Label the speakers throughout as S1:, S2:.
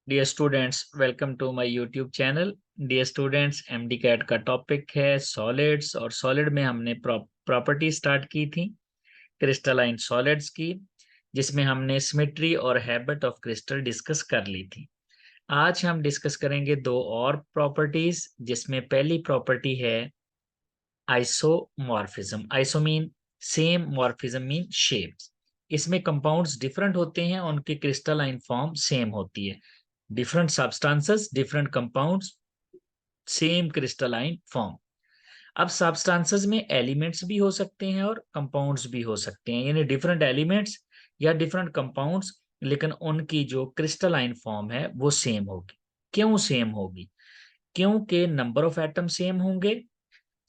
S1: Dear students, welcome to my YouTube channel. Dear students, MD CAT का topic है solids और solid में हमने प्रॉपर्टी स्टार्ट की थी क्रिस्टलाइन सॉलिड्स की, जिसमें हमने सिमेट्री और हैबिट ऑफ क्रिस्टल डिस्कस कर ली थी। आज हम डिस्कस करेंगे दो और प्रॉपर्टीज, जिसमें पहली प्रॉपर्टी है isomorphism. Iso mean same, morphism mean shapes. इसमें कंपाउंड्स डिफरेंट होते हैं, उनकी क्रिस्टलाइन फॉर्म सेम होती है। Different substances, different compounds, same crystalline form. अब सब्सटेंसेस में एलिमेंट्स भी हो सकते हैं और कंपाउंड्स भी हो सकते हैं, यानी डिफरेंट एलिमेंट्स या डिफरेंट कंपाउंड्स, लेकिन उनकी जो क्रिस्टलाइन फॉर्म है वो सेम होगी। क्यों सेम होगी? क्योंकि नंबर ऑफ एटम सेम होंगे,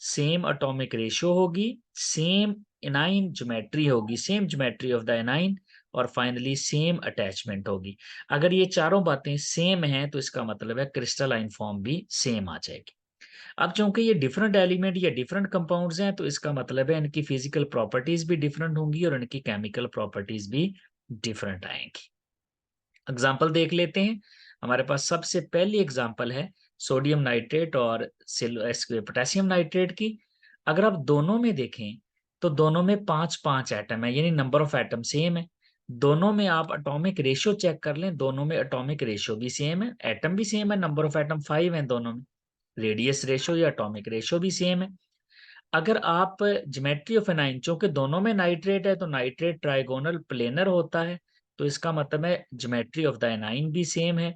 S1: सेम एटॉमिक रेशियो होगी, सेम एनाइन ज्योमेट्री होगी, same geometry of the A9, और फाइनली सेम अटैचमेंट होगी। अगर ये चारों बातें सेम हैं तो इसका मतलब है क्रिस्टलाइन फॉर्म भी सेम आ जाएगी। अब चूंकि ये डिफरेंट एलिमेंट या डिफरेंट कंपाउंड्स हैं, तो इसका मतलब है इनकी फिजिकल प्रॉपर्टीज भी डिफरेंट होंगी और इनकी केमिकल प्रॉपर्टीज भी डिफरेंट आएंगी। एग्जाम्पल देख लेते हैं। हमारे पास सबसे पहली एग्जाम्पल है सोडियम नाइट्रेट और पोटेशियम नाइट्रेट की। अगर आप दोनों में देखें तो दोनों में 5-5 एटम है, यानी नंबर ऑफ एटम सेम है। दोनों में आप एटॉमिक रेशियो चेक कर लें, दोनों में एटॉमिक रेशियो भी सेम है, एटम भी सेम है, नंबर ऑफ एटम 5 है दोनों में। रेडियस रेशियो या एटॉमिक रेशियो भी सेम है। अगर आप ज्योमेट्री ऑफ एनाइन, चूंकि दोनों में नाइट्रेट है तो नाइट्रेट ट्राइगोनल प्लेनर होता है, तो इसका मतलब है ज्योमेट्री ऑफ द एनाइन भी सेम है।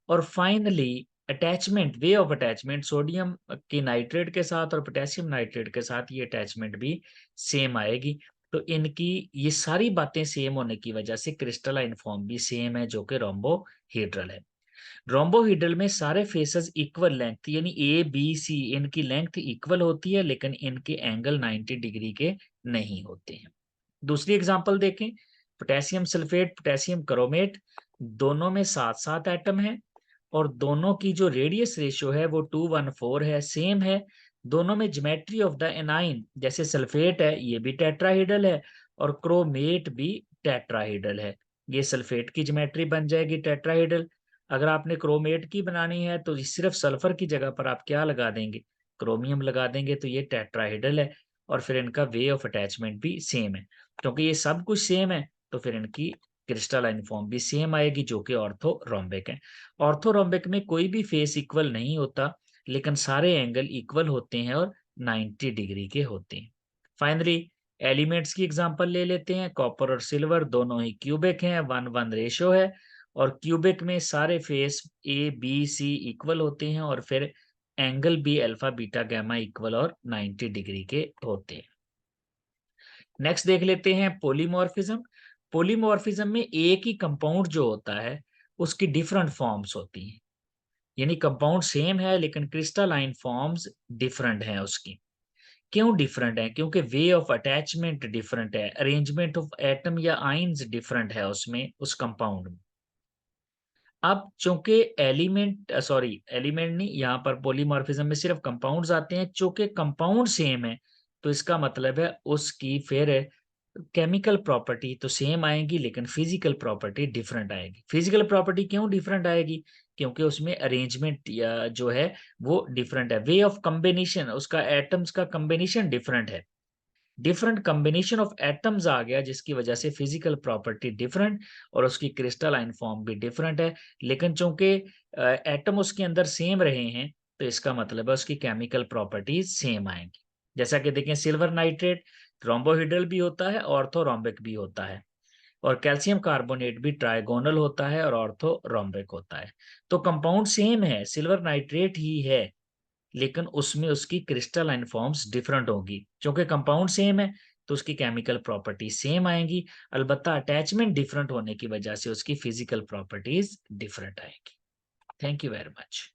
S1: और finally attachment, way of attachment sodium की नाइट्रेट के साथ और पोटेशियम नाइट्रेट के साथ ये अटैचमेंट भी सेम आएगी। तो इनकी ये सारी बातें सेम होने की वजह से क्रिस्टलाइन फॉर्म भी सेम है, जो कि रोम्बोहेड्रल है। रोम्बोहेड्रल में सारे फेसेस इक्वल लेंथ, यानी ए बी सी, इनकी लेंथ इक्वल होती है, लेकिन इनके एंगल 90 डिग्री के नहीं होते हैं। दूसरी एग्जांपल देखें, पोटेशियम सल्फेट, पोटेशियम क्रोमेट, दोनों में 7-7 एटम है और दोनों की जो रेडियस रेशियो है वो 2:1:4 है, सेम है। दोनों में ज्योमेट्री ऑफ द एनाइन, जैसे सल्फेट है ये भी टेट्राहेड्रल है और क्रोमेट भी टेट्राहेड्रल है। ये सल्फेट की ज्योमेट्री बन जाएगी टेट्राहेड्रल। अगर आपने क्रोमेट की बनानी है तो सिर्फ सल्फर की जगह पर आप क्या लगा देंगे? क्रोमियम लगा देंगे, तो ये टेट्राहेड्रल है। और फिर इनका वे ऑफ अटैचमेंट भी सेम है। क्योंकि ये सब कुछ सेम है तो फिर इनकी क्रिस्टलाइन फॉर्म भी सेम आएगी, जो कि ऑर्थोरोम्बिक है। ऑर्थोरोम्बिक में कोई भी फेस इक्वल नहीं होता, लेकिन सारे एंगल इक्वल होते हैं और 90 डिग्री के होते हैं। फाइनली एलिमेंट्स की एग्जांपल ले लेते हैं। कॉपर और सिल्वर दोनों ही क्यूबिक हैं, 1:1 रेशियो है, और क्यूबिक में सारे face A B C equal होते हैं और फिर एंगल भी अल्फा बीटा गामा इक्वल और 90 डिग्री के होते हैं। नेक्स्ट देख लेते हैं पॉलीमॉर्फिज्म। पॉलीमॉर्फिज्म में एक ही कंपाउंड जो होता है उसकी डिफरेंट फॉर्म्स होती हैं, यानी कंपाउंड सेम है लेकिन क्रिस्टलाइन फॉर्म्स डिफरेंट हैं उसकी। क्यों डिफरेंट है? क्योंकि वे ऑफ अटैचमेंट डिफरेंट है, अरेंजमेंट ऑफ एटम या आइंस डिफरेंट है उसमें, उस कंपाउंड में। अब चूंकि एलिमेंट नहीं, यहाँ पर पॉलीमॉर्फिज्म में सिर्फ कंपाउंड्स आते हैं। चूंकि कंपाउंड सेम है तो इसका मतलब है उसकी फिर केमिकल प्रॉपर्टी तो सेम आएगी, लेकिन फिजिकल प्रॉपर्टी डिफरेंट आएगी। फिजिकल प्रॉपर्टी क्यों डिफरेंट आएगी? क्योंकि उसमें अरेंजमेंट या जो है वो डिफरेंट है, वे ऑफ कॉम्बिनेशन, उसका एटम्स का कॉम्बिनेशन डिफरेंट है। डिफरेंट कॉम्बिनेशन ऑफ एटम्स आ गया, जिसकी वजह से फिजिकल प्रॉपर्टी डिफरेंट और उसकी क्रिस्टलाइन फॉर्म भी डिफरेंट है। लेकिन चूंकि एटम उसके अंदर सेम रहे हैं तो इसका मतलब है उसकी केमिकल प्रॉपर्टीज सेम आएंगी। जैसा कि देखें, सिल्वर नाइट्रेट रोम्बोहेड्रल भी होता है, ऑर्थोरोम्बिक भी होता है, और कैल्शियम कार्बोनेट भी ट्राइगोनल होता है और ऑर्थोरोम्बिक होता है। तो कंपाउंड सेम है, सिल्वर नाइट्रेट ही है, लेकिन उसमें उसकी क्रिस्टलाइन फॉर्म्स डिफरेंट होगी। क्योंकि कंपाउंड सेम है तो उसकी केमिकल प्रॉपर्टी सेम आएंगी, अलबत्ता अटैचमेंट डिफरेंट होने की वजह से उसकी फिजिकल प्रॉपर्टीज डिफरेंट आएंगी। Thank you very much.